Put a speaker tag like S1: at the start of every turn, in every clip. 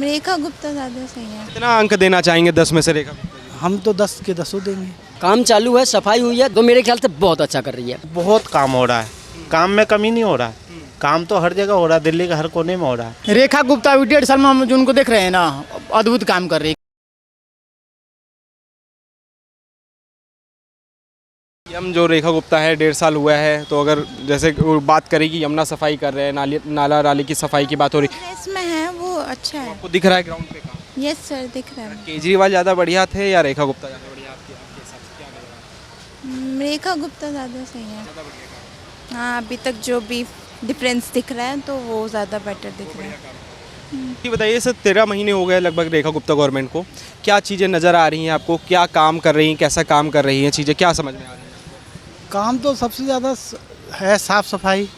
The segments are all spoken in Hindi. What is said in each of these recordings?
S1: रेखा गुप्ता ज़्यादा सही है।
S2: कितना अंक देना चाहेंगे 10 में से रेखा गुप्ता जी?
S3: हम तो 10 के 10 देंगे।
S4: काम चालू है, सफाई हुई है, तो मेरे ख्याल से बहुत अच्छा कर रही है।
S5: बहुत काम हो रहा है, काम में कमी नहीं हो रहा है। काम तो हर जगह हो रहा है, दिल्ली के हर कोने में हो रहा है।
S3: रेखा गुप्ता अभी 1.5 साल में हम जो उनको देख रहे हैं ना, अद्भुत काम कर रही है।
S2: हम जो रेखा गुप्ता है 1.5 साल हुआ है, तो अगर जैसे वो बात करें कि यमुना सफाई कर रहे हैं, नाला नाली की सफाई की बात हो रही है,
S1: इसमें है वो अच्छा है।
S2: आपको दिख रहा है ग्राउंड पे काम?
S1: यस सर दिख रहा है।
S2: केजरीवाल ज़्यादा बढ़िया थे या रेखा गुप्ता ज़्यादा बढ़िया आपके हिसाब से क्या लग रहा है?
S1: रेखा गुप्ता ज़्यादा सही है। हाँ अभी तक जो भी डिफरेंस दिख रहा है तो वो ज़्यादा बेटर दिख रहा है।
S2: ये बताइए सर, 13 महीने हो गए लगभग रेखा गुप्ता गवर्नमेंट को, क्या चीज़ें नज़र आ रही हैं आपको? क्या काम कर रही हैं, कैसा काम कर रही हैं, चीज़ें क्या समझ में आ रही हैं?
S3: काम तो सबसे ज़्यादा है साफ़ सफाई,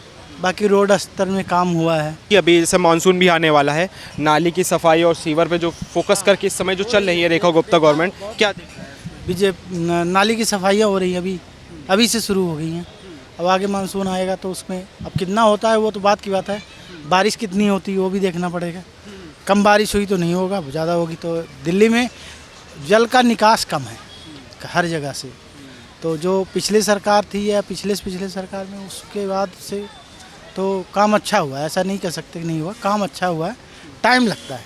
S3: बाकी रोड स्तर में काम हुआ है।
S2: कि अभी जैसे मानसून भी आने वाला है, नाली की सफाई और सीवर पे जो फोकस करके इस समय जो चल रही है रेखा गुप्ता गवर्नमेंट, क्या देख रहा है?
S3: बीजेपी नाली की सफाइयाँ हो रही हैं, अभी से शुरू हो गई हैं। अब आगे मानसून आएगा तो उसमें अब कितना होता है वो तो बात की बात है। बारिश कितनी होती है वो भी देखना पड़ेगा। कम बारिश हुई तो नहीं होगा, ज़्यादा होगी तो दिल्ली में जल का निकास कम है हर जगह से। तो जो पिछले सरकार थी या पिछले सरकार में, उसके बाद से तो काम अच्छा हुआ है, ऐसा नहीं कह सकते कि नहीं हुआ। काम अच्छा हुआ है, टाइम लगता है।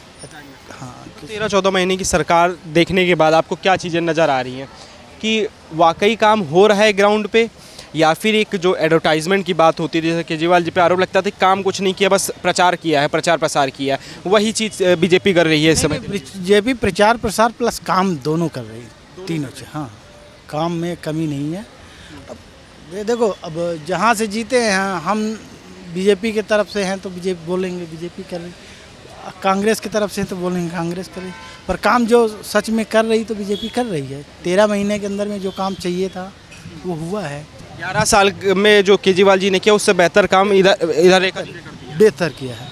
S3: हाँ
S2: 13-14 महीने की सरकार देखने के बाद आपको क्या चीज़ें नज़र आ रही हैं कि वाकई काम हो रहा है ग्राउंड पे, या फिर एक जो एडवर्टाइजमेंट की बात होती थी, जैसे केजरीवाल जी पे आरोप लगता था काम कुछ नहीं किया, बस प्रचार किया है, प्रचार प्रसार किया है, वही चीज़ बीजेपी कर रही है इस समय?
S3: बीजेपी प्रचार प्रसार प्लस काम दोनों कर रही है, तीनों से। हाँ काम में कमी नहीं है। अब ये देखो, अब जहाँ से जीते हैं हम बीजेपी की तरफ से हैं तो बीजेपी बोलेंगे बीजेपी कर रही, कांग्रेस की तरफ से हैं तो बोलेंगे कांग्रेस कर रही, पर काम जो सच में कर रही तो बीजेपी कर रही है। 13 महीने के अंदर में जो काम चाहिए था वो हुआ है।
S2: 11 साल में जो केजरीवाल जी ने किया उससे बेहतर काम इधर रेखा जी ने कर दिया।
S3: बेहतर किया है,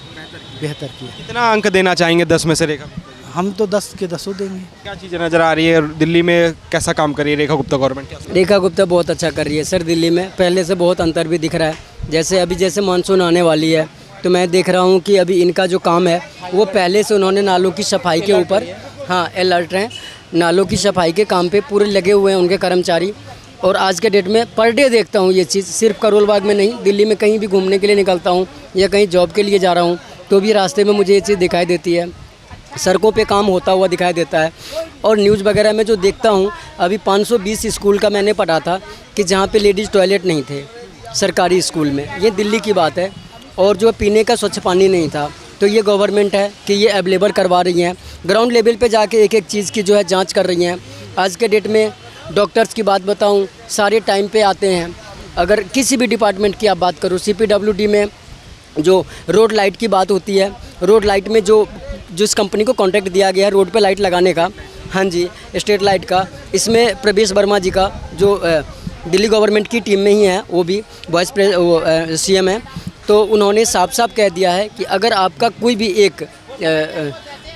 S3: बेहतर किया है।
S2: कितना अंक देना चाहेंगे 10 में से रेखा?
S3: हम तो 10 के 10 देंगे।
S2: क्या चीज़ें नज़र आ रही है दिल्ली में, कैसा काम कर रही है रेखा गुप्ता गवर्नमेंट?
S4: रेखा गुप्ता बहुत अच्छा कर रही है सर। दिल्ली में पहले से बहुत अंतर भी दिख रहा है। जैसे मानसून आने वाली है तो मैं देख रहा हूँ कि अभी इनका जो काम है वो पहले से उन्होंने नालों की सफाई के ऊपर, हाँ अलर्ट हैं, नालों की सफाई के काम पे पूरे लगे हुए हैं उनके कर्मचारी। और आज के डेट में पर डे देखता हूँ ये चीज़, सिर्फ करोल बाग में नहीं, दिल्ली में कहीं भी घूमने के लिए निकलता हूँ या कहीं जॉब के लिए जा रहा हूँ तो भी रास्ते में मुझे ये चीज़ दिखाई देती है। सड़कों पे काम होता हुआ दिखाई देता है। और न्यूज़ वगैरह में जो देखता हूँ, अभी 520 स्कूल का मैंने पढ़ा था कि जहाँ पे लेडीज़ टॉयलेट नहीं थे सरकारी स्कूल में, ये दिल्ली की बात है। और जो पीने का स्वच्छ पानी नहीं था, तो ये गवर्नमेंट है कि ये अवेलेबल करवा रही हैं। ग्राउंड लेवल पे जाके एक एक चीज़ की जो है जांच कर रही हैं। आज के डेट में डॉक्टर्स की बात बताऊं, सारे टाइम पे आते हैं। अगर किसी भी डिपार्टमेंट की आप बात करो, CPWD में जो रोड लाइट की बात होती है, रोड लाइट में जो जिस कंपनी को कॉन्ट्रैक्ट दिया गया है रोड पे लाइट लगाने का, हाँ जी स्ट्रीट लाइट का, इसमें प्रवेश वर्मा जी का जो दिल्ली गवर्नमेंट की टीम में ही है, वो भी वाइस CM है, तो उन्होंने साफ साफ कह दिया है कि अगर आपका कोई भी एक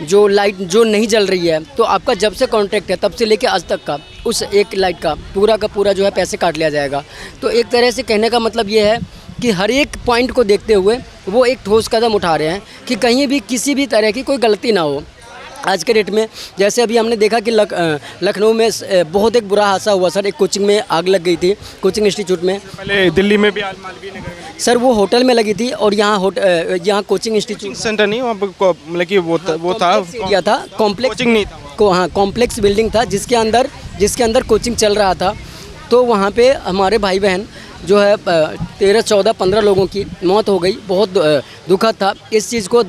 S4: जो लाइट जो नहीं जल रही है तो आपका जब से कॉन्ट्रैक्ट है तब से लेके आज तक का उस एक लाइट का पूरा जो है पैसे काट लिया जाएगा। तो एक तरह से कहने का मतलब ये है कि हर एक पॉइंट को देखते हुए वो एक ठोस कदम उठा रहे हैं कि कहीं भी किसी भी तरह की कोई गलती ना हो। आज के डेट में जैसे अभी हमने देखा कि लखनऊ में बहुत एक बुरा हादसा हुआ सर, एक कोचिंग में आग लग गई थी, कोचिंग इंस्टीट्यूट में।
S2: पहले दिल्ली में भी मालवीय नगर में
S4: सर वो होटल में लगी थी और यहाँ कोचिंग इंस्टीट्यूट
S2: सेंटर नहीं, वहाँ मतलब कि वो था
S4: एरिया था, कॉम्प्लेक्स
S2: कोचिंग नहीं था,
S4: हाँ कॉम्प्लेक्स बिल्डिंग था जिसके अंदर कोचिंग चल रहा था। तो वहाँ पे हमारे भाई बहन जो है 13, 14, 15 लोगों की मौत हो गई। बहुत दुखद था। इस चीज़ को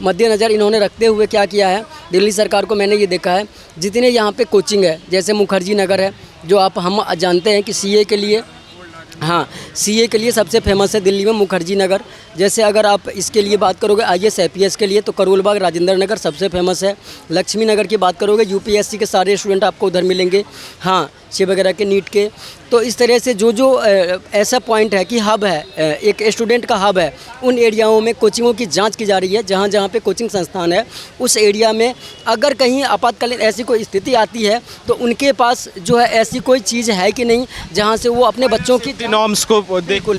S4: मद्देनज़र इन्होंने रखते हुए क्या किया है, दिल्ली सरकार को मैंने ये देखा है, जितने यहाँ पे कोचिंग है, जैसे मुखर्जी नगर है जो हम जानते हैं कि CA के लिए, हाँ CA के लिए सबसे फेमस है दिल्ली में मुखर्जी नगर। जैसे अगर आप इसके लिए बात करोगे IAS IPS के लिए तो करोल बाग राजेंद्र नगर सबसे फेमस है। लक्ष्मी नगर की बात करोगे UPSC के सारे स्टूडेंट आपको उधर मिलेंगे, हाँ सी वगैरह के नीट के। तो इस तरह से जो ऐसा पॉइंट है कि हब है, एक स्टूडेंट का हब है, उन एरियाओं में कोचिंगों की जांच की जा रही है। जहां पे कोचिंग संस्थान है उस एरिया में अगर कहीं आपातकालीन ऐसी कोई स्थिति आती है तो उनके पास जो है ऐसी कोई चीज़ है कि नहीं जहां से वो अपने बच्चों की
S2: नॉर्म्स को
S4: बिल्कुल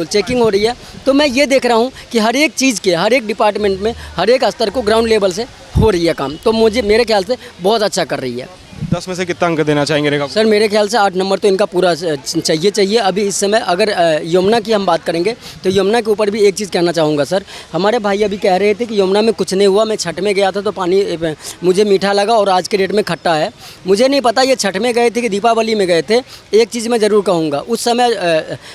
S4: चेकिंग हो रही रही है। तो मैं ये देख रहा हूँ कि हर एक चीज़ के, हर एक डिपार्टमेंट में, हर एक स्तर को ग्राउंड लेवल से हो रही है काम। तो मुझे, मेरे ख्याल से बहुत अच्छा कर रही है।
S2: 10 में से कितना अंक देना चाहेंगे रेखा?
S4: सर मेरे ख्याल से 8 नंबर तो इनका पूरा चाहिए। अभी इस समय अगर यमुना की हम बात करेंगे तो यमुना के ऊपर भी एक चीज़ कहना चाहूँगा सर। हमारे भाई अभी कह रहे थे कि यमुना में कुछ नहीं हुआ, मैं छठ में गया था तो पानी मुझे मीठा लगा और आज के डेट में खट्टा है। मुझे नहीं पता ये छठ में गए थे कि दीपावली में गए थे। एक चीज़ मैं ज़रूर कहूँगा, उस समय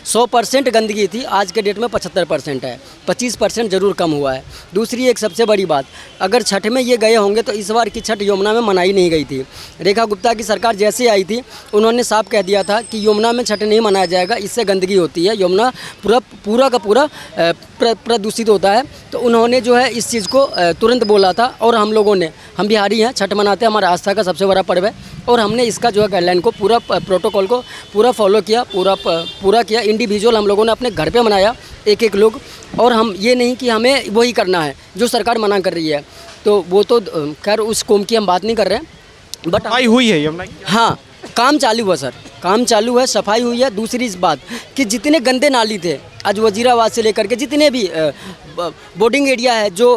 S4: 100% गंदगी थी, आज के डेट में 75% है, 25% ज़रूर कम हुआ है। दूसरी एक सबसे बड़ी बात, अगर छठ में ये गए होंगे तो इस बार की छठ यमुना में मनाई नहीं गई थी। रेखा गुप्ता की सरकार जैसे आई थी उन्होंने साफ कह दिया था कि यमुना में छठ नहीं मनाया जाएगा, इससे गंदगी होती है, यमुना पूरा का पूरा प्रदूषित होता है। तो उन्होंने जो है इस चीज़ को तुरंत बोला था और हम लोगों ने, हम बिहारी हैं, छठ मनाते हैं, हमारा आस्था का सबसे बड़ा पर्व है और हमने इसका जो है गाइडलाइन को पूरा, प्रोटोकॉल को पूरा फॉलो किया, पूरा किया। इंडिविजुअल हम लोगों ने अपने घर पे मनाया, एक लोग, और हम ये नहीं कि हमें वही करना है जो सरकार मना कर रही है। तो वो तो खैर उस कौम की हम बात नहीं कर रहे हैं, बट
S2: सफाई हुई है यमुना की?
S4: हाँ, काम चालू है सर, काम चालू है, सफाई हुई है। दूसरी इस बात कि जितने गंदे नाली थे, आज वजीराबाद से लेकर के जितने भी बोर्डिंग एरिया है जो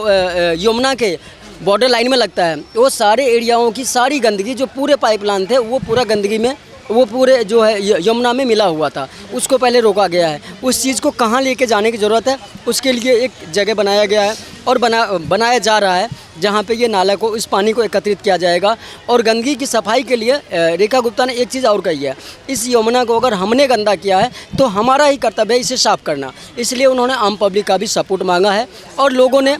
S4: यमुना के बॉर्डर लाइन में लगता है, वो सारे एरियाओं की सारी गंदगी, जो पूरे पाइपलाइन थे वो पूरा गंदगी में, वो पूरे जो है यमुना में मिला हुआ था, उसको पहले रोका गया है। उस चीज़ को कहाँ लेके जाने की ज़रूरत है, उसके लिए एक जगह बनाया गया है और बनाया जा रहा है जहाँ पे ये नाला को, इस पानी को एकत्रित किया जाएगा। और गंदगी की सफाई के लिए रेखा गुप्ता ने एक चीज़ और कही है, इस यमुना को अगर हमने गंदा किया है तो हमारा ही कर्तव्य है इसे साफ़ करना। इसलिए उन्होंने आम पब्लिक का भी सपोर्ट मांगा है और लोगों ने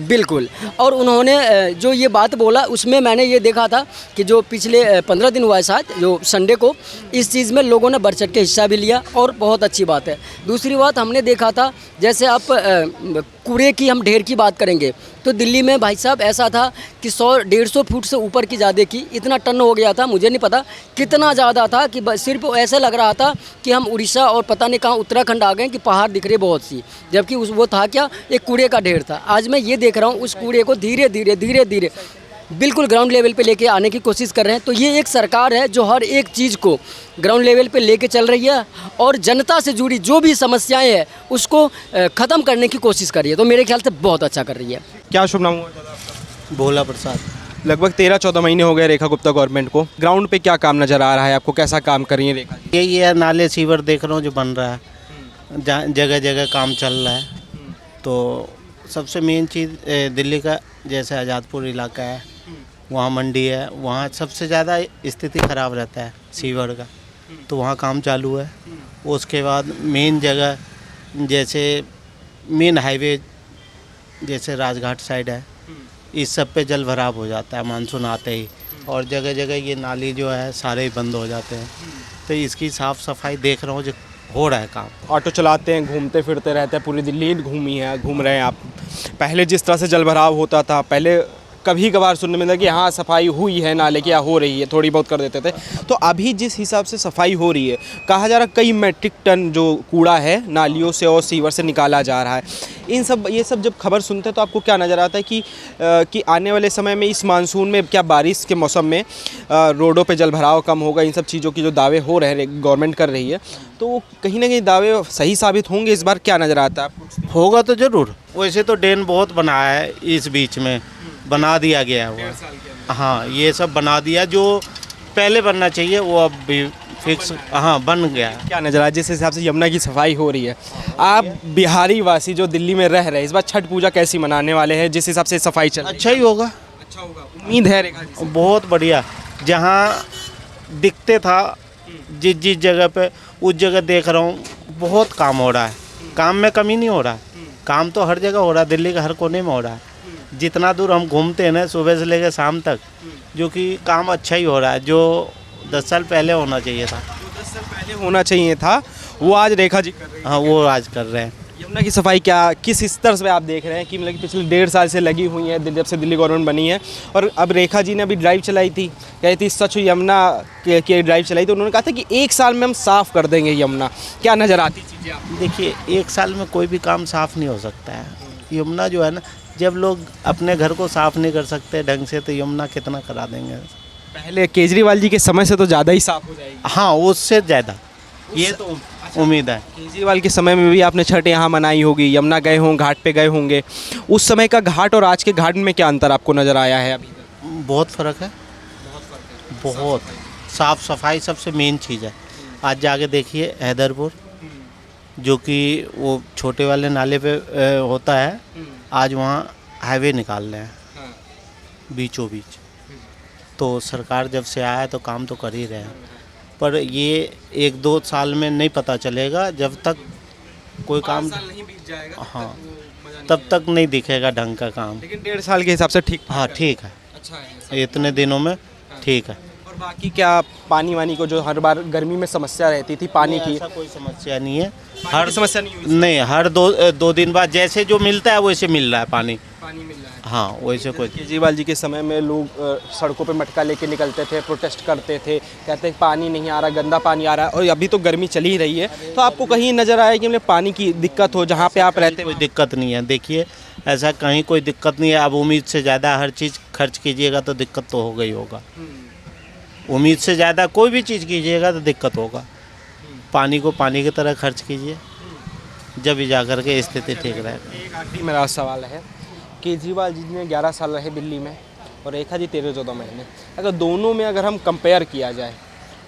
S4: बिल्कुल, और उन्होंने जो ये बात बोला उसमें मैंने ये देखा था कि जो पिछले 15 दिन हुआ है शायद, जो संडे को, इस चीज़ में लोगों ने बढ़ चढ़ के हिस्सा भी लिया और बहुत अच्छी बात है। दूसरी बात हमने देखा था, जैसे आप कूड़े की, हम ढेर की बात करेंगे तो दिल्ली में भाई साहब ऐसा था कि 100-150 फुट से ऊपर की ज़्यादा की इतना टन हो गया था, मुझे नहीं पता कितना ज़्यादा था कि सिर्फ ऐसे लग रहा था कि हम उड़ीसा और पता नहीं कहाँ उत्तराखंड आ गए कि पहाड़ दिख रहे बहुत सी, जबकि वो था क्या, एक कूड़े का ढेर था। आज मैं ये देख रहा हूँ उस कूड़े को धीरे धीरे बिल्कुल ग्राउंड लेवल पे लेके आने की कोशिश कर रहे हैं। तो ये एक सरकार है जो हर एक चीज़ को ग्राउंड लेवल पे लेके चल रही है और जनता से जुड़ी जो भी समस्याएं हैं उसको ख़त्म करने की कोशिश कर रही है। तो मेरे ख्याल से बहुत अच्छा कर रही है।
S2: क्या शुभ नाम हुआ दादा आपका?
S5: भोला प्रसाद।
S2: लगभग 13-14 महीने हो गए रेखा गुप्ता गवर्नमेंट को, ग्राउंड पे क्या काम नज़र आ रहा है आपको, कैसा काम कर रही है रेखा जी?
S5: यही है, नाले सीवर देख रहा हूँ जो बन रहा है, जगह जगह काम चल रहा है। तो सबसे मेन चीज़ दिल्ली का जैसे आज़ादपुर इलाका है, वहाँ मंडी है, वहाँ सबसे ज़्यादा स्थिति ख़राब रहता है सीवर का, तो वहाँ काम चालू है। उसके बाद मेन जगह जैसे मेन हाईवे जैसे राजघाट साइड है, इस सब पे जल भराव हो जाता है मानसून आते ही, और जगह जगह ये नाली जो है सारे ही बंद हो जाते हैं। तो इसकी साफ़ सफाई देख रहा हूँ जो हो रहा है काम।
S2: ऑटो चलाते हैं, घूमते फिरते रहते हैं, पूरी दिल्ली घूम रहे हैं आप। पहले जिस तरह से जलभराव होता था, पहले कभी कभार सुनने में था कि हाँ सफाई हुई है नाले की, या हो रही है, थोड़ी बहुत कर देते थे। तो अभी जिस हिसाब से सफाई हो रही है, कहा जा रहा कई मेट्रिक टन जो कूड़ा है नालियों से और सीवर से निकाला जा रहा है। ये सब जब खबर सुनते हैं तो आपको क्या नज़र आता है कि आने वाले समय में इस मानसून में, क्या बारिश के मौसम में रोडों पे जलभराव कम होगा, इन सब चीज़ों की जो दावे हो रहे हैं गवर्नमेंट कर रही है, तो कहीं ना कहीं दावे सही साबित होंगे इस बार, क्या नज़र आता है आपको?
S5: होगा तो ज़रूर। वैसे तो ड्रेन बहुत बनाया है, इस बीच में बना दिया गया है वो, हाँ ये सब बना दिया जो पहले बनना चाहिए, वो अब भी फिक्स हाँ बन गया।
S2: क्या नज़र आया जिस हिसाब से यमुना की सफाई हो रही है? आप बिहारी वासी जो दिल्ली में रह रहे हैं, इस बार छठ पूजा कैसी मनाने वाले हैं जिस हिसाब से सफाई चल रही है?
S5: अच्छा ही होगा,
S2: अच्छा होगा, उम्मीद है रेखा जी से?
S5: बहुत बढ़िया। जहाँ दिखते था जिस जगह पे, उस जगह देख रहा हूँ बहुत काम हो रहा है, काम में कमी नहीं हो रहा, काम तो हर जगह हो रहा है, दिल्ली के हर कोने में हो रहा है। जितना दूर हम घूमते हैं ना सुबह से लेकर शाम तक, जो कि काम अच्छा ही हो रहा है, जो 10 साल पहले होना चाहिए था।
S2: 10 साल पहले होना चाहिए था, वो आज रेखा जी कर रही है।
S5: हाँ वो आज कर रहे हैं।
S2: यमुना की सफाई क्या किस स्तर से आप देख रहे हैं कि मतलब कि पिछले 1.5 साल से लगी हुई है जब से दिल्ली गवर्नमेंट बनी है, और अब रेखा जी ने अभी ड्राइव चलाई थी, कही थी स्वच्छ यमुना की ड्राइव चलाई, तो उन्होंने कहा था कि 1 साल में हम साफ़ कर देंगे यमुना। क्या नज़र आती चीज़ें आप?
S5: देखिए 1 साल में कोई भी काम साफ़ नहीं हो सकता है। यमुना जो है ना, जब लोग अपने घर को साफ़ नहीं कर सकते ढंग से, तो यमुना कितना करा देंगे।
S2: पहले केजरीवाल जी के समय से तो ज़्यादा ही साफ़ हो जाएगी।
S5: हाँ उससे ज़्यादा। ये तो उम्मीद है।
S2: केजरीवाल के समय में भी आपने छठ यहाँ मनाई होगी, यमुना गए हों, घाट पे गए होंगे, उस समय का घाट और आज के घाट में क्या अंतर आपको नज़र आया है अभी तक?
S5: बहुत फ़र्क है, बहुत। साफ़ सफाई सबसे मेन चीज़ है। आज जाके देखिए हैदरपुर, जो कि वो छोटे वाले नाले पे होता है, आज वहाँ हाईवे निकाल रहे हैं बीचों बीच। तो सरकार जब से आया है तो काम तो कर ही रहे हैं, पर ये 1-2 साल में नहीं पता चलेगा, जब तक कोई काम
S2: नहीं बीत जाएगा
S5: हाँ तब तक नहीं दिखेगा ढंग का काम।
S2: लेकिन 1.5 साल के हिसाब से ठीक
S5: हाँ ठीक है,
S2: अच्छा है।
S5: इतने दिनों में ठीक है।
S2: और बाकी क्या पानी वानी को जो हर बार गर्मी में समस्या रहती थी पानी की,
S5: ऐसा कोई समस्या नहीं है।
S2: हर समस्या नहीं हुई,
S5: नहीं, हर दो दिन बाद जैसे जो मिलता है वैसे मिल रहा है पानी।
S2: पानी मिल रहा है।
S5: हाँ वैसे कोई
S2: केजरीवाल जी के समय में लोग सड़कों पे मटका लेके निकलते थे, प्रोटेस्ट करते थे, कहते पानी नहीं आ रहा, गंदा पानी आ रहा है, और अभी तो गर्मी चली ही रही है। तो आपको कहीं नज़र आया कि मतलब पानी की दिक्कत हो जहाँ पे आप रहते?
S5: कोई दिक्कत नहीं है। देखिए ऐसा कहीं कोई दिक्कत नहीं है। अब उम्मीद से ज़्यादा हर चीज़ खर्च कीजिएगा तो दिक्कत तो होगा ही होगा। उम्मीद से ज़्यादा कोई भी चीज़ कीजिएगा तो दिक्कत होगा। पानी को पानी की तरह खर्च कीजिए, जब भी जा कर के स्थिति ठीक रहेगा।
S2: एक आखिरी मेरा सवाल है, केजरीवाल जी ने 11 साल रहे दिल्ली में और रेखा जी 13-14 महीने, अगर दोनों में अगर हम कंपेयर किया जाए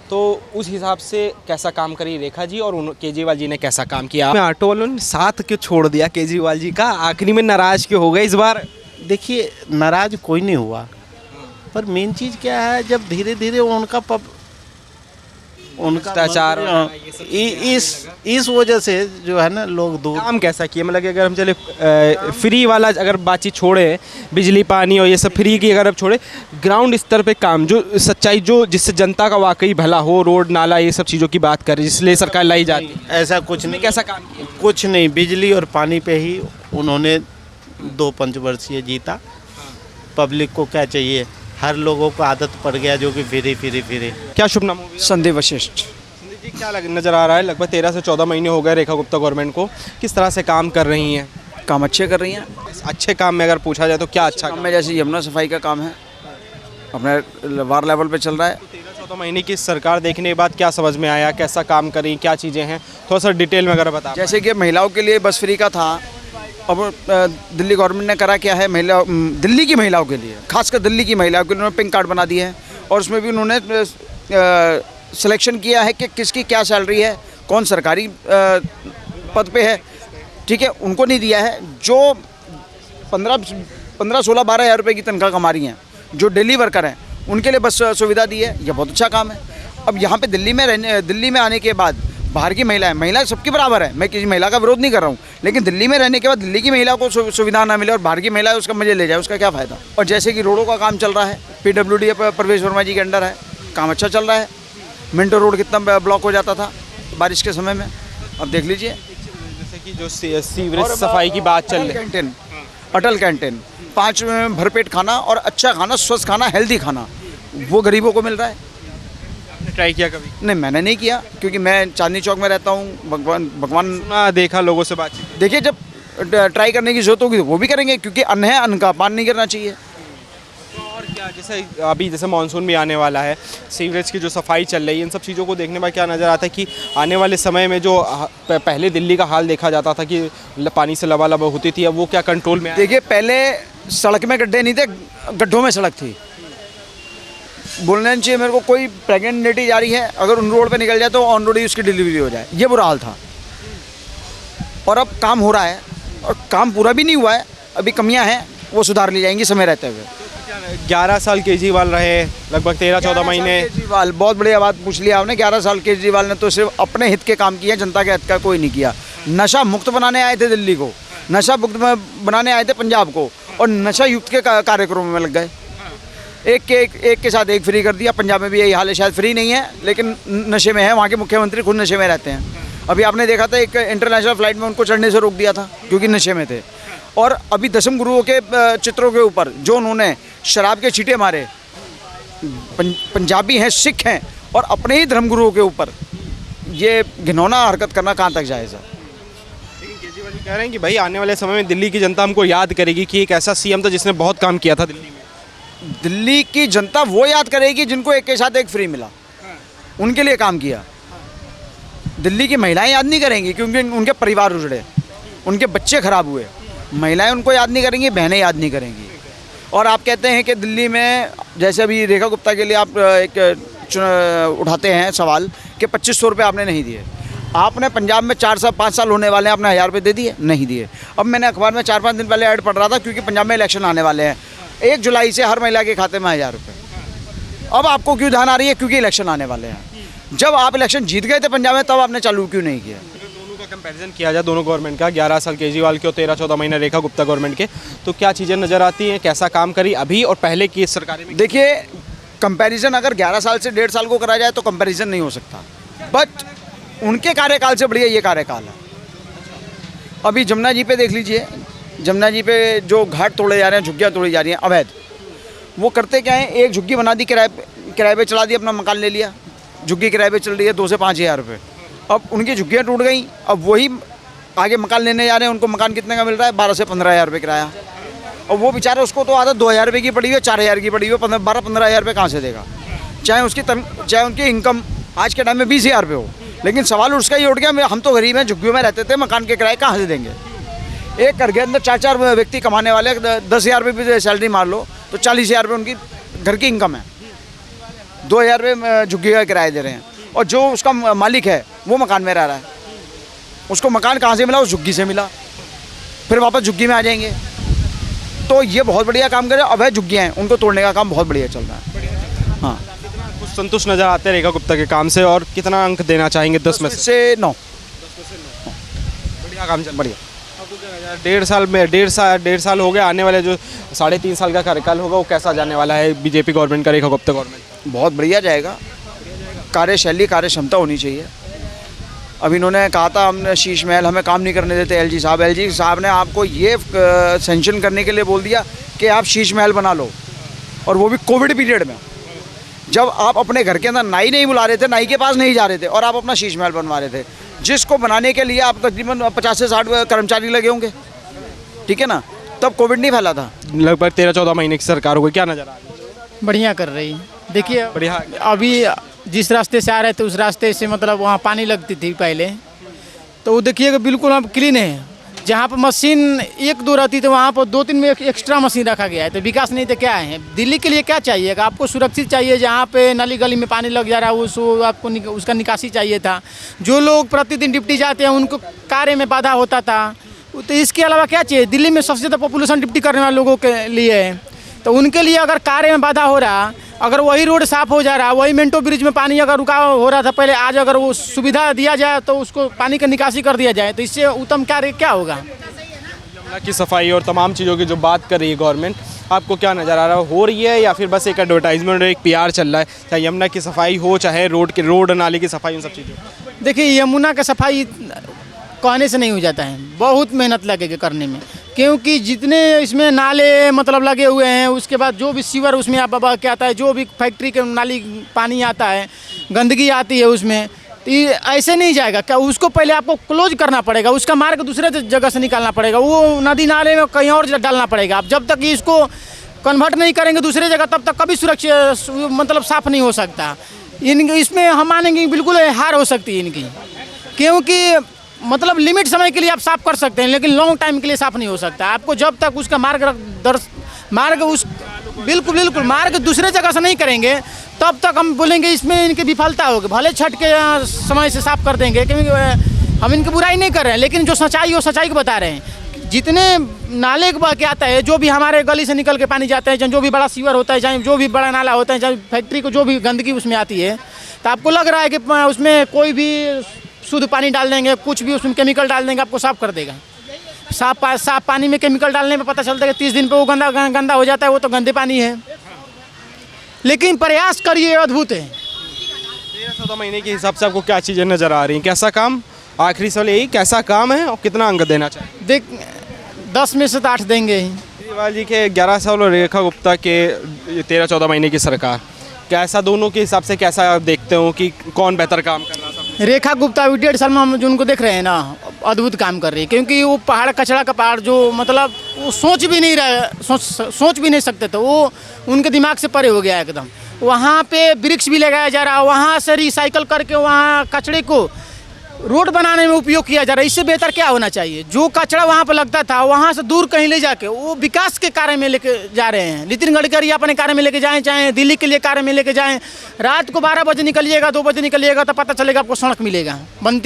S2: तो उस हिसाब से कैसा काम करी रेखा जी और केजरीवाल जी ने कैसा काम किया? ऑटो वालों ने साथ क्यों छोड़ दिया केजरीवाल जी का? आखिरी में नाराज क्यों हो गए इस बार?
S5: देखिए नाराज कोई नहीं हुआ, पर मेन चीज़ क्या है, जब धीरे धीरे उनका
S2: भ्रष्टाचार
S5: इस वजह से जो है ना लोग दूर।
S2: काम कैसा किया? मतलब कि अगर हम चले फ्री वाला अगर बातचीत छोड़े, बिजली पानी और ये सब फ्री की अगर अब छोड़े, ग्राउंड स्तर पे काम जो सच्चाई जो जिससे जनता का वाकई भला हो, रोड नाला ये सब चीज़ों की बात करें जिसलिए सरकार लाई जाती है,
S5: ऐसा कुछ नहीं।
S2: कैसा काम किया?
S5: कुछ नहीं, बिजली और पानी पे ही उन्होंने 2 पंचवर्षीय जीता। पब्लिक को क्या चाहिए, हर लोगों को आदत पड़ गया जो कि फिरी।
S2: क्या शुभ नाम होगा?
S6: संदीप वशिष्ठ।
S2: संदीप जी, क्या नज़र आ रहा है, लगभग 13 से 14 महीने हो गए रेखा गुप्ता गवर्नमेंट को, किस तरह से काम कर रही हैं?
S6: काम अच्छे कर रही हैं।
S2: अच्छे काम में अगर पूछा जाए तो क्या अच्छा
S6: काम में जैसे यमुना सफाई का काम है, अपने वार्ड लेवल पे चल रहा है।
S2: 13-14 महीने की सरकार देखने के बाद क्या समझ में आया, कैसा काम करी, क्या चीज़ें हैं, थोड़ा सा डिटेल में अगर बता।
S6: जैसे कि महिलाओं के लिए बस फ्री का था, अब दिल्ली गवर्नमेंट ने करा क्या है, दिल्ली की महिलाओं के लिए, खासकर दिल्ली की महिलाओं के लिए उन्होंने पिंक कार्ड बना दिए हैं, और उसमें भी उन्होंने सिलेक्शन किया है कि किसकी क्या सैलरी है, कौन सरकारी पद पे है, ठीक है, उनको नहीं दिया है। जो 15, 16, 12 हज़ार रुपये की तनख्वाह कमा रही हैं, जो डेली वर्कर हैं, उनके लिए बस सुविधा दी है। यह बहुत अच्छा काम है। अब यहाँ पे दिल्ली में आने के बाद बाहर की महिलाएं सबकी बराबर है, मैं किसी महिला का विरोध नहीं कर रहा हूँ, लेकिन दिल्ली में रहने के बाद दिल्ली की महिला को सुविधा ना मिले और बाहर की महिला उसका मजे ले जाए, उसका क्या फ़ायदा। और जैसे कि रोडों का काम चल रहा है, PWD प्रवेश वर्मा जी के अंडर है, काम अच्छा चल रहा है। मिंटो रोड कितना ब्लॉक हो जाता था बारिश के समय में, अब देख लीजिए।
S2: जैसे कि जो सीवरेज सफाई की बात चल रही है,
S6: अटल कैंटीन 5 भरपेट खाना और अच्छा खाना, स्वस्थ खाना, हेल्दी खाना, वो गरीबों को मिल रहा है।
S2: ट्राई किया कभी?
S6: नहीं, मैंने नहीं किया, क्योंकि मैं चांदनी चौक में रहता हूँ। भगवान
S2: सुना देखा लोगों से बातचीत।
S6: देखिए, जब ट्राई करने की जरूरत होगी तो वो भी करेंगे, क्योंकि अन्न है, अन्न का पान नहीं करना चाहिए।
S2: और क्या, जैसे अभी जैसे मानसून भी आने वाला है, सीवरेज की जो सफाई चल रही है, इन सब चीज़ों को देखने में क्या नज़र आता है कि आने वाले समय में जो पहले दिल्ली का हाल देखा जाता था कि पानी से लबालब होती थी, अब वो क्या कंट्रोल में?
S6: देखिए, पहले सड़क में गड्ढे नहीं थे, गड्ढों में सड़क थी। बोलना चाहिए मेरे को, कोई प्रेग्नेंट लेडी जा रही है, अगर उन रोड पे निकल जाए तो ऑन रोड ही उसकी डिलीवरी हो जाए, ये बुरा हाल था। और अब काम हो रहा है, और काम पूरा भी नहीं हुआ है, अभी कमियां हैं, वो सुधार ली जाएंगी समय रहते हुए।
S2: 11 साल केजरीवाल रहे, लगभग 13-14 महीने।
S6: केजरीवाल, बहुत बढ़िया बात पूछ लिया आपने। 11 साल केजरीवाल ने तो सिर्फ अपने हित के काम किए, जनता के हित का कोई नहीं किया। नशा मुक्त बनाने आए थे दिल्ली को, नशा मुक्त बनाने आए थे पंजाब को, और नशा युक्त के कार्यक्रमों में लग गए। एक के साथ एक फ्री कर दिया। पंजाब में भी यही हाल है, शायद फ्री नहीं है लेकिन नशे में है, वहाँ के मुख्यमंत्री खुद नशे में रहते हैं। अभी आपने देखा था, एक इंटरनेशनल फ्लाइट में उनको चढ़ने से रोक दिया था क्योंकि नशे में थे। और अभी 10 गुरुओं के चित्रों के ऊपर जो उन्होंने शराब के छींटे मारे, पंजाबी हैं, सिख हैं, और अपने ही धर्मगुरुओं के ऊपर ये घिनौना हरकत करना कहाँ तक जायज़ है।
S2: लेकिन केजरीवाल जी कह रहे हैं कि भाई आने वाले समय में दिल्ली की जनता हमको याद करेगी कि एक ऐसा सीएम था जिसने बहुत काम किया था दिल्ली में।
S6: दिल्ली की जनता वो याद करेगी जिनको एक के साथ एक फ्री मिला, उनके लिए काम किया। दिल्ली की महिलाएं याद नहीं करेंगी क्योंकि उनके परिवार उजड़े, उनके बच्चे खराब हुए। महिलाएं उनको याद नहीं करेंगी, बहनें याद नहीं करेंगी। और आप कहते हैं कि दिल्ली में जैसे अभी रेखा गुप्ता के लिए आप एक उठाते हैं सवाल कि 2500 रुपये आपने नहीं दिए। आपने पंजाब में 4 साल 5 साल होने वाले हैं, आपने 1000 रुपये दे दिए? नहीं दिए। अब मैंने अखबार में 4-5 दिन पहले ऐड पढ़ रहा था क्योंकि पंजाब में इलेक्शन आने वाले हैं, 1 जुलाई से हर महिला के खाते में 1000 रुपये। अब आपको क्यों ध्यान आ रही है? क्योंकि इलेक्शन आने वाले हैं। जब आप इलेक्शन जीत गए थे पंजाब में तब आपने चालू क्यों नहीं किया?
S2: दोनों का कंपैरिजन किया जाए, दोनों गवर्नमेंट का, 11 साल केजरीवाल के और 13-14 महीने रेखा गुप्ता गवर्नमेंट के, तो क्या चीज़ें नज़र आती हैं? कैसा काम करी अभी और पहले की सरकारें में?
S6: देखिए, कंपैरिजन अगर 11 साल से 1.5 साल को करा जाए तो कंपैरिजन नहीं हो सकता, बट उनके कार्यकाल से बढ़िया ये कार्यकाल है। अभी जमुना जी पे देख लीजिए, जमुना जी पे जो घाट तोड़े जा रहे हैं, झुग्गियाँ तोड़ी जा रही हैं अवैध, वो करते क्या है, एक झुग्गी बना दी, किराए पे चला दी, अपना मकान ले लिया, झुग्गी किराए पे चल रही है 2 से 5 हज़ार रुपये। अब उनकी झुग्गियाँ टूट गई, अब वही आगे मकान लेने जा रहे हैं, उनको मकान कितने का मिल रहा है? 12 से 15 हज़ार रुपये किराया। और वो बेचारा, उसको तो आदत 2000 रुपये की पड़ी हुई है, 4000 की पड़ी हुई है, 12-15 हज़ार रुपये कहाँ से देगा? चाहे उनकी इनकम आज के टाइम में 20,000 रुपये हो, लेकिन सवाल उसका ही उठ गया, हम तो गरीब हैं, झुग्गियों में रहते थे, मकान के किराए कहाँ से देंगे? एक घर के अंदर 4-4 व्यक्ति कमाने वाले, 10,000 रुपये भी सैलरी मार लो तो 40,000 रुपये उनकी घर की इनकम है, 2,000 रुपये झुग्गी का किराया दे रहे हैं। और जो उसका मालिक है वो मकान में रह रहा है, उसको मकान कहाँ से मिला? उस झुग्गी से मिला, फिर वापस झुग्गी में आ जाएंगे। तो ये बहुत बढ़िया काम करे, अवैध झुग्गियाँ हैं उनको तोड़ने का काम बहुत बढ़िया चल रहा है। हाँ,
S2: कुछ संतुष्ट नज़र आते हैं रेखा गुप्ता के काम से, और कितना अंक देना चाहेंगे 10 में से?
S6: 9।
S2: बढ़िया काम चल, बढ़िया। 1.5 साल में 1.5 साल हो गया, आने वाले जो 3.5 साल का कार्यकाल होगा वो कैसा जाने वाला है बीजेपी गवर्नमेंट का, रेखा गुप्ता गवर्नमेंट?
S6: बहुत बढ़िया जाएगा। कार्यशैली, कार्यक्षमता होनी चाहिए। अब इन्होंने कहा था हमने शीश महल, हमें काम नहीं करने देते एलजी साहब ने आपको ये सेंक्शन करने के लिए बोल दिया कि आप शीश महल बना लो, और वो भी कोविड पीरियड में, जब आप अपने घर के अंदर नाई नहीं बुला रहे थे, नाई के पास नहीं जा रहे थे, और आप अपना शीश महल बनवा रहे थे, जिसको बनाने के लिए आप तकरीबन 50 से 60 कर्मचारी लगे होंगे, ठीक है ना? तब कोविड नहीं फैला था।
S2: लगभग 13-14 महीने की सरकार हो गई, क्या नज़र आ रहा है?
S3: बढ़िया कर रही है। देखिए,
S2: बढ़िया।
S3: अभी जिस रास्ते से आ रहे थे उस रास्ते से मतलब वहाँ पानी लगती थी पहले, तो वो देखिएगा बिल्कुल अब क्लीन है। जहाँ पर मशीन 1-2 रहती थी वहाँ पर 2-3 में एक्स्ट्रा मशीन रखा गया है। तो विकास नहीं तो क्या है? दिल्ली के लिए क्या चाहिए? आपको सुरक्षित चाहिए, जहाँ पे नाली गली में पानी लग जा रहा है उसको आपको उसका निकासी चाहिए था। जो लोग प्रतिदिन डिप्टी जाते हैं उनको कार्य में बाधा होता था। तो इसके अलावा क्या चाहिए? दिल्ली में सबसे ज़्यादा पॉपुलेशन डिप्टी करने वाले लोगों के लिए है, तो उनके लिए अगर कार्य में बाधा हो रहा, अगर वही रोड साफ़ हो जा रहा, वही मिंटो ब्रिज में पानी अगर रुकाव हो रहा था पहले, आज अगर वो सुविधा दिया जाए तो उसको पानी का निकासी कर दिया जाए, तो इससे उत्तम कार्य क्या होगा?
S2: यमुना की सफाई और तमाम चीज़ों की जो बात कर रही है गवर्नमेंट, आपको क्या नज़र आ रहा है? हो रही है या फिर बस एक एडवर्टाइजमेंट और एक PR चल रहा है? चाहे यमुना की सफाई हो, चाहे रोड नाले की सफाई, उन सब चीज़ों?
S3: देखिए, यमुना का सफाई कहने से नहीं हो जाता है, बहुत मेहनत लगेगा करने में, क्योंकि जितने इसमें नाले मतलब लगे हुए हैं, उसके बाद जो भी सीवर उसमें आप बाबा क्या आता है, जो भी फैक्ट्री के नाली पानी आता है, गंदगी आती है उसमें, तो ये ऐसे नहीं जाएगा। क्या उसको पहले आपको क्लोज करना पड़ेगा, उसका मार्ग दूसरे जगह से निकालना पड़ेगा, वो नदी नाले में कहीं और डालना पड़ेगा। आप जब तक इसको कन्वर्ट नहीं करेंगे दूसरे जगह, तब तक कभी सुरक्षित मतलब साफ़ नहीं हो सकता। इसमें हम मानेंगे बिल्कुल हार हो सकती है इनकी, क्योंकि मतलब लिमिट समय के लिए आप साफ़ कर सकते हैं, लेकिन लॉन्ग टाइम के लिए साफ़ नहीं हो सकता। आपको जब तक उसका बिल्कुल मार्ग दूसरे जगह से नहीं करेंगे, तब तक हम बोलेंगे इसमें इनकी विफलता होगी। भले छठ के समय से साफ़ कर देंगे, क्योंकि हम इनकी बुराई नहीं कर रहे हैं, लेकिन जो सच्चाई वो सच्चाई को बता रहे हैं। जितने नाले के आता है, जो भी हमारे गली से निकल के पानी जाता है, चाहे जो भी बड़ा सीवर होता है, चाहे जो भी बड़ा नाला होता है, चाहे फैक्ट्री को जो भी गंदगी उसमें आती है, तो आपको लग रहा है कि उसमें कोई भी शुद्ध पानी डाल देंगे, कुछ भी उसमें केमिकल डाल देंगे, आपको साफ़ कर देगा। साफ पानी में केमिकल डालने में पता चलता है कि 30 दिन पे वो गंदा हो जाता है, वो तो गंदे पानी है। लेकिन प्रयास करिए, अद्भुत है।
S2: 13-14 महीने के हिसाब से आपको क्या चीज़ें नज़र आ रही हैं? कैसा काम, आखिरी सवाल यही, कैसा काम है और कितना अंक देना चाहिए?
S3: देख, 10 में से तो 8 देंगे ही।
S2: केजरीवाल जी के 11 साल और रेखा गुप्ता के 13-14 महीने की सरकार, कैसा दोनों के हिसाब से कैसा आप देखते हो कि कौन बेहतर काम कर रहा था?
S3: रेखा गुप्ता अभी 1.5 साल में हम जो उनको देख रहे हैं ना, अद्भुत काम कर रही है, क्योंकि वो पहाड़ कचरा का पहाड़ जो मतलब वो सोच भी नहीं सकते थे, वो उनके दिमाग से परे हो गया एकदम। वहाँ पे वृक्ष भी लगाया जा रहा है, वहाँ से रिसाइकल करके वहाँ कचरे को रोड बनाने में उपयोग किया जा रहा है। इससे बेहतर क्या होना चाहिए? जो कचरा वहाँ पर लगता था वहाँ से दूर कहीं ले जाके वो विकास के कार्य में लेके जा रहे हैं। नितिन गडकरी अपने कार्य में लेके जाएं, चाहे दिल्ली के लिए कार्य में लेके जाएं। रात को 12 बजे निकलिएगा, 2 बजे निकलिएगा तो पता चलेगा आपको सड़क मिलेगा बनते